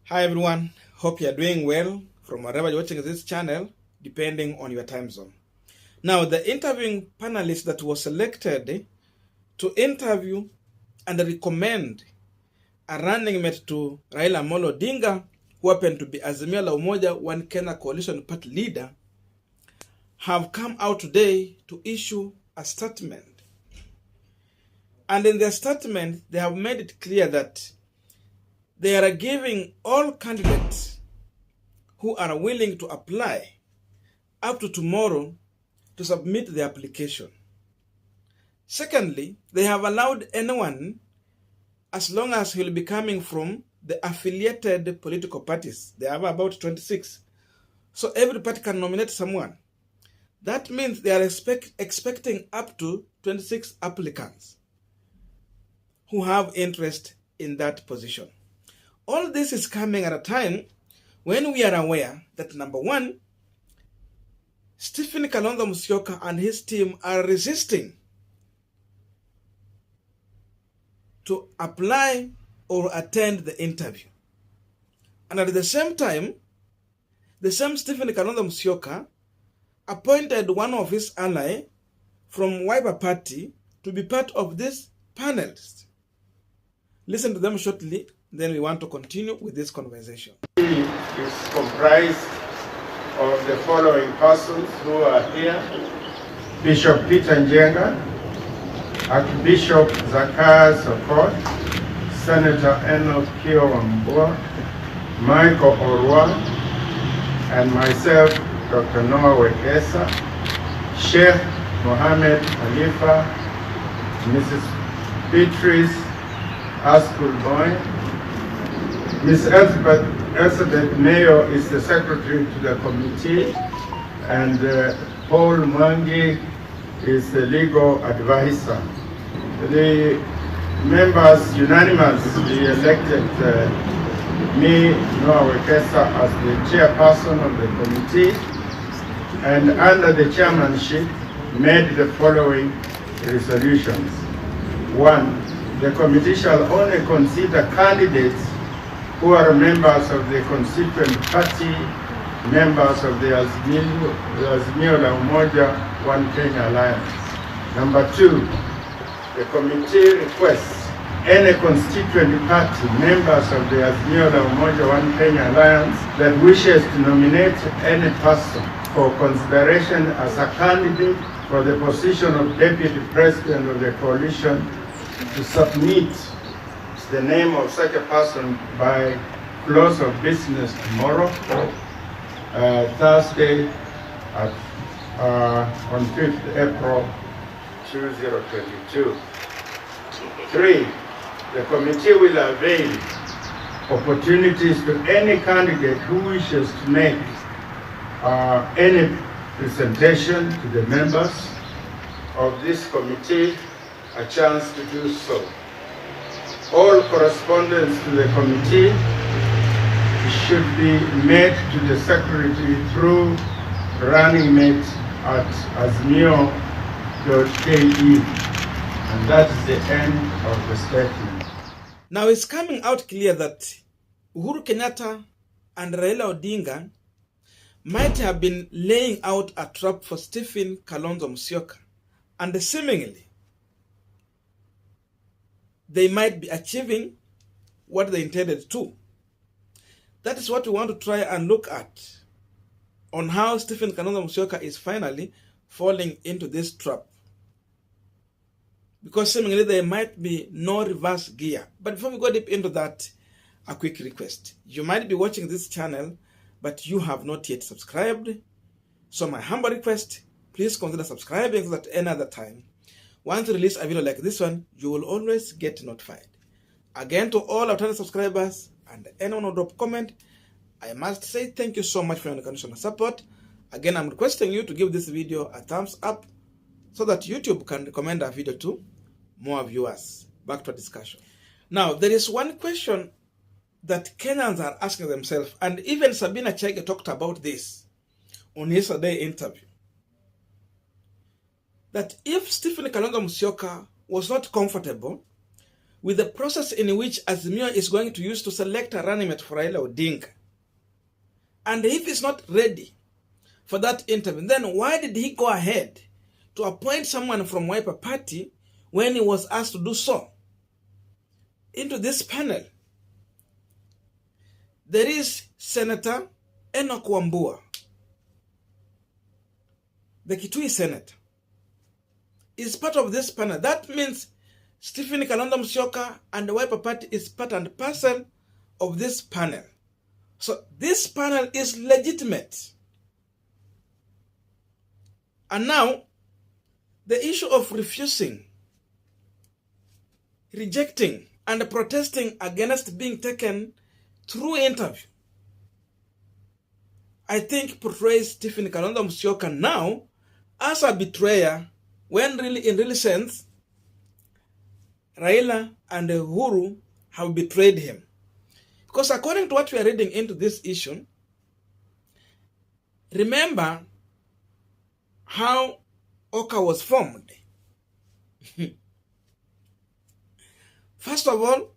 Hi everyone, hope you are doing well from wherever you're watching this channel, depending on your time zone. Now, the interviewing panelist that was selected to interview and recommend a running mate to Raila Odinga, who happened to be Azimio la Umoja One Kenya Coalition Party leader, have come out today to issue a statement. And in their statement, they have made it clear that they are giving all candidates who are willing to apply up to tomorrow to submit the application. Secondly, they have allowed anyone, as long as he will be coming from the affiliated political parties. They have about 26. So every party can nominate someone. That means they are expecting up to 26 applicants who have interest in that position. All this is coming at a time when we are aware that, number one, Stephen Kalonzo Musyoka and his team are resisting to apply or attend the interview. And at the same time, the same Stephen Kalonzo Musyoka appointed one of his allies from Wiper Party to be part of this panelist. Listen to them shortly, then we want to continue with this conversation. It is comprised of the following persons who are here: Bishop Peter Njenga, Archbishop Zacharias Sokot, Senator Enoch Kio Wambua, Michael Orwa, and myself, Dr. Noah Wekesa, Sheikh Mohammed Khalifa, Mrs. Beatrice Askulboy, Ms. Elizabeth Mayo is the secretary to the committee, and Paul Mwangi is the legal advisor. The members unanimously elected me, Noah Wekesa, as the chairperson of the committee, and under the chairmanship made the following resolutions. 1. The committee shall only consider candidates who are members of the constituent party, members of the Azimio la Umoja One Kenya Alliance. Number 2, the committee requests any constituent party, members of the Azimio la Umoja One Kenya Alliance, that wishes to nominate any person for consideration as a candidate for the position of Deputy President of the coalition to submit the name of such a person by close of business tomorrow, Thursday on 5th April 2022. 3. The committee will avail opportunities to any candidate who wishes to make any presentation to the members of this committee a chance to do so. All correspondence to the committee should be made to the secretary through running mate at azimio.ke. And that is the end of the statement. Now it's coming out clear that Uhuru Kenyatta and Raila Odinga might have been laying out a trap for Stephen Kalonzo Musyoka, and seemingly they might be achieving what they intended to. That is what we want to try and look at, on how Stephen Kalonzo Musyoka is finally falling into this trap. Because seemingly there might be no reverse gear. But before we go deep into that, a quick request. You might be watching this channel, but you have not yet subscribed. So my humble request, please consider subscribing so that any other time, once you release a video like this one, you will always get notified. Again, to all our channel subscribers and anyone who drop comment, I must say thank you so much for your unconditional support. Again, I'm requesting you to give this video a thumbs up so that YouTube can recommend our video to more viewers. Back to our discussion. Now, there is one question that Kenyans are asking themselves, and even Sabina Chege talked about this on yesterday's interview. That if Stephen Kalonzo Musyoka was not comfortable with the process in which Azimio is going to use to select a running mate for Raila Odinga. And if he's not ready for that interview, then why did he go ahead to appoint someone from Wiper Party when he was asked to do so into this panel? There is Senator Enoch Wambua, the Kitui Senator, is part of this panel. That means Stephen Kalonzo Musyoka and the Wiper Party is part and parcel of this panel. So this panel is legitimate. And now, the issue of refusing, rejecting, and protesting against being taken through interview, I think portrays Stephen Kalonzo Musyoka now as a betrayer, when really, in real sense, Raila and Uhuru have betrayed him. Because according to what we are reading into this issue, remember how Oka was formed. First of all,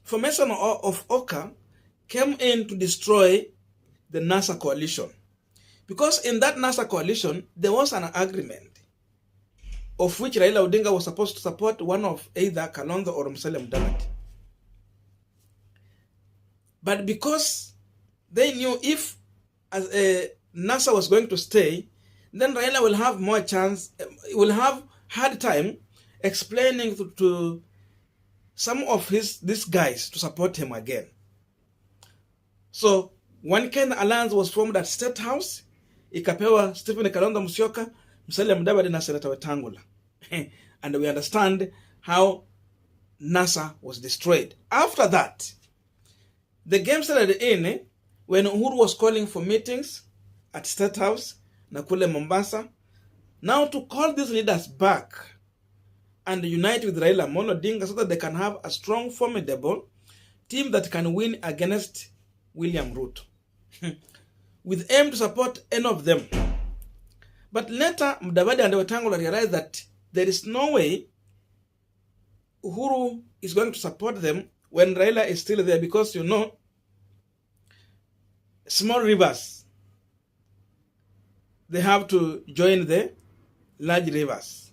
formation of Oka came in to destroy the NASA coalition. Because in that NASA coalition, there was an agreement of which Raila Odinga was supposed to support one of either Kalonzo or Musalia Mudavadi. But because they knew if NASA was going to stay, then Raila will have more chance, will have hard time explaining to some of these guys to support him again. So One Kenya Alliance was formed at State House, ikapewa Stephen Kalonzo Musyoka, Musalia Mudavadi na Senator Wetangula. And we understand how NASA was destroyed. After that, the game started in when Uhuru was calling for meetings at State House, Nakule Mombasa, now to call these leaders back and unite with Raila Odinga so that they can have a strong, formidable team that can win against William Ruto, with aim to support any of them. But later, Mudavadi and Wetangula realized that there is no way Uhuru is going to support them when Raila is still there, because, you know, small rivers, they have to join the large rivers.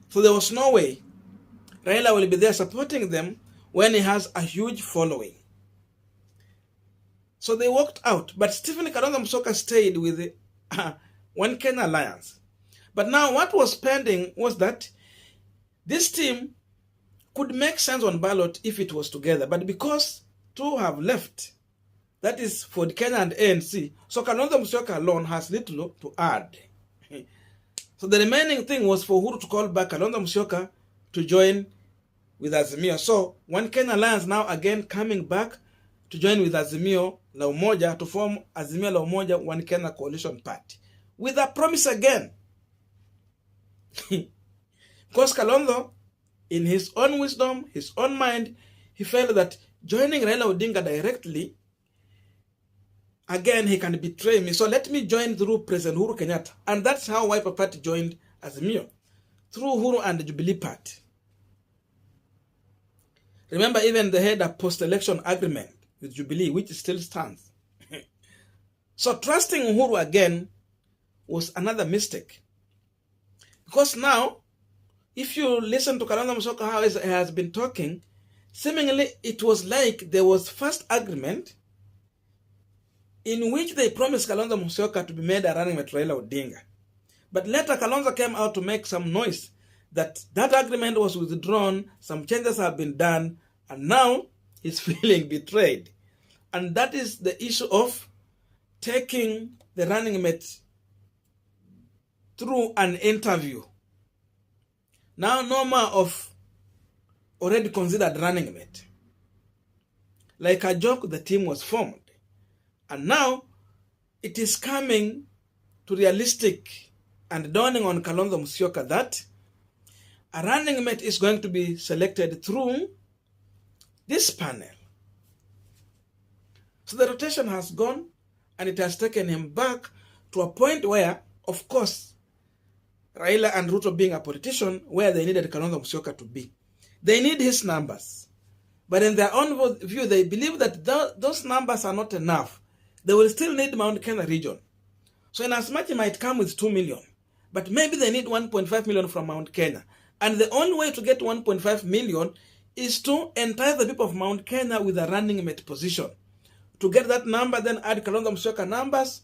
So there was no way Raila will be there supporting them when he has a huge following. So they walked out. But Stephen Kalonzo Musyoka stayed with the One Kenya Alliance. But now what was pending was that this team could make sense on ballot if it was together. But because two have left, that is for the Kenya and ANC, so Kalonzo Musyoka alone has little to add. So the remaining thing was for Uhuru to call back Kalonzo Musyoka to join with Azimio. So One Kenya Alliance now again coming back to join with Azimio La Umoja to form Azimio La Umoja One Kenya Coalition Party. With a promise again. Because Kalonzo, in his own wisdom, his own mind, he felt that joining Raila Odinga directly, again, he can betray me. So let me join through President Uhuru Kenyatta. And that's how Wiper Party joined Azimio, through Uhuru and the Jubilee Party. Remember, even they had a post-election agreement with Jubilee, which still stands. So trusting Uhuru again was another mistake. Because now, if you listen to Kalonzo Musyoka, how he has been talking, seemingly it was like there was first agreement in which they promised Kalonzo Musyoka to be made a running mate Raila Odinga. But later Kalonzo came out to make some noise that that agreement was withdrawn, some changes have been done, and now he's feeling betrayed. And that is the issue of taking the running mate through an interview. Now no more of already considered running mate. Like a joke, the team was formed. And now it is coming to realistic and dawning on Kalonzo Musyoka that a running mate is going to be selected through this panel. So the rotation has gone, and it has taken him back to a point where, of course, Raila and Ruto being a politician, where they needed Kalonzo Musyoka to be. They need his numbers. But in their own view, they believe that those numbers are not enough. They will still need Mount Kenya region. So in as much it might come with 2 million, but maybe they need 1.5 million from Mount Kenya. And the only way to get 1.5 million is to entice the people of Mount Kenya with a running mate position. To get that number, then add Kalonzo Musyoka numbers,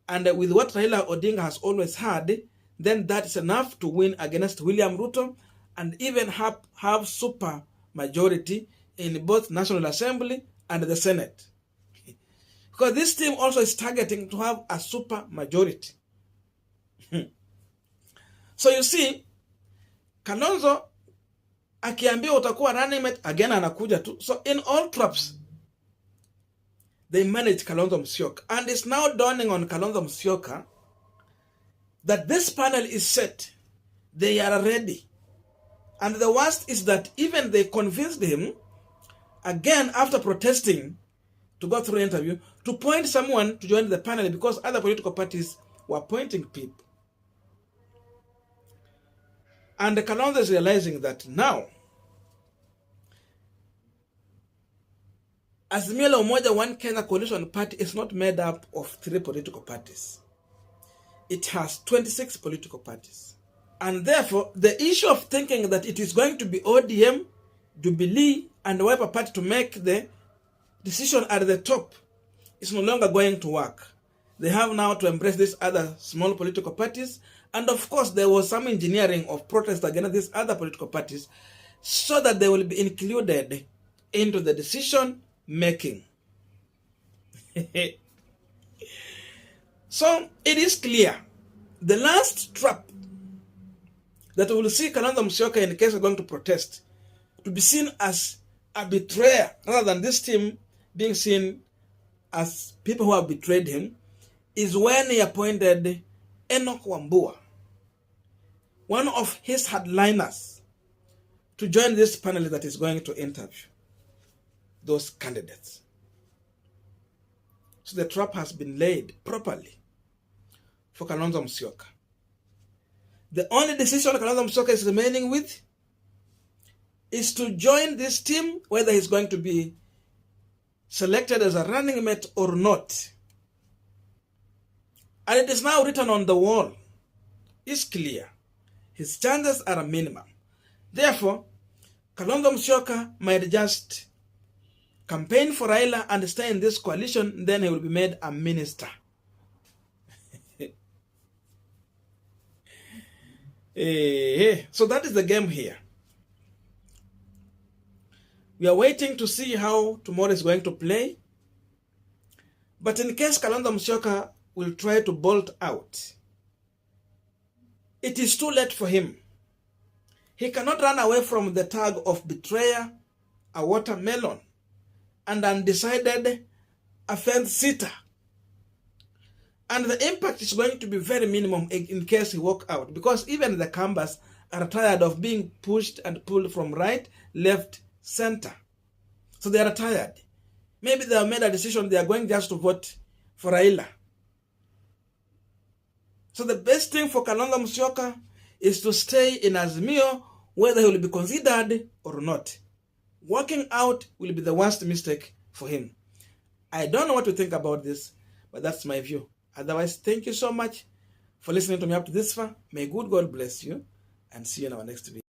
and with what Raila Odinga has always had, then that is enough to win against William Ruto and even have super majority in both National Assembly and the Senate. Because this team also is targeting to have a super majority. So you see, Kalonzo akiambiwa utakuwa running mate, again anakuja tu. So in all traps, they manage Kalonzo Musyoka. And it's now dawning on Kalonzo Musyoka that this panel is set. They are ready. And the worst is that even they convinced him, again after protesting, to go through an interview, to point someone to join the panel because other political parties were appointing people. And Kalonzo is realizing that now, Azimio la Umoja One Kenya Coalition Party is not made up of 3 political parties. It has 26 political parties. And therefore, the issue of thinking that it is going to be ODM, Jubilee, and Wiper Party to make the decision at the top is no longer going to work. They have now to embrace these other small political parties. And of course, there was some engineering of protest against these other political parties so that they will be included into the decision making. So it is clear. The last trap that we will see Kalonzo Musyoka in case of going to protest to be seen as a betrayer rather than this team being seen as people who have betrayed him is when he appointed Enoch Wambua, one of his hardliners, to join this panel that is going to interview those candidates. So the trap has been laid properly for Kalonzo Musyoka. The only decision Kalonzo Musyoka is remaining with is to join this team, whether he's going to be selected as a running mate or not. And it is now written on the wall. It's clear. His chances are a minimum. Therefore, Kalonzo Musyoka might just campaign for Raila and stay in this coalition, then he will be made a minister. So that is the game here. We are waiting to see how tomorrow is going to play. But in case Kalonzo Musyoka will try to bolt out, it is too late for him. He cannot run away from the tag of betrayer, a watermelon, and undecided, a fence sitter. And the impact is going to be very minimum in case he walks out, because even the canvass are tired of being pushed and pulled from right, left, center. So they are tired. Maybe they have made a decision they are going just to vote for Raila. So the best thing for Kalonzo Musyoka is to stay in Azimio, whether he will be considered or not. Walking out will be the worst mistake for him. I don't know what to think about this, but that's my view. Otherwise, thank you so much for listening to me up to this far. May good God bless you, and see you in our next video.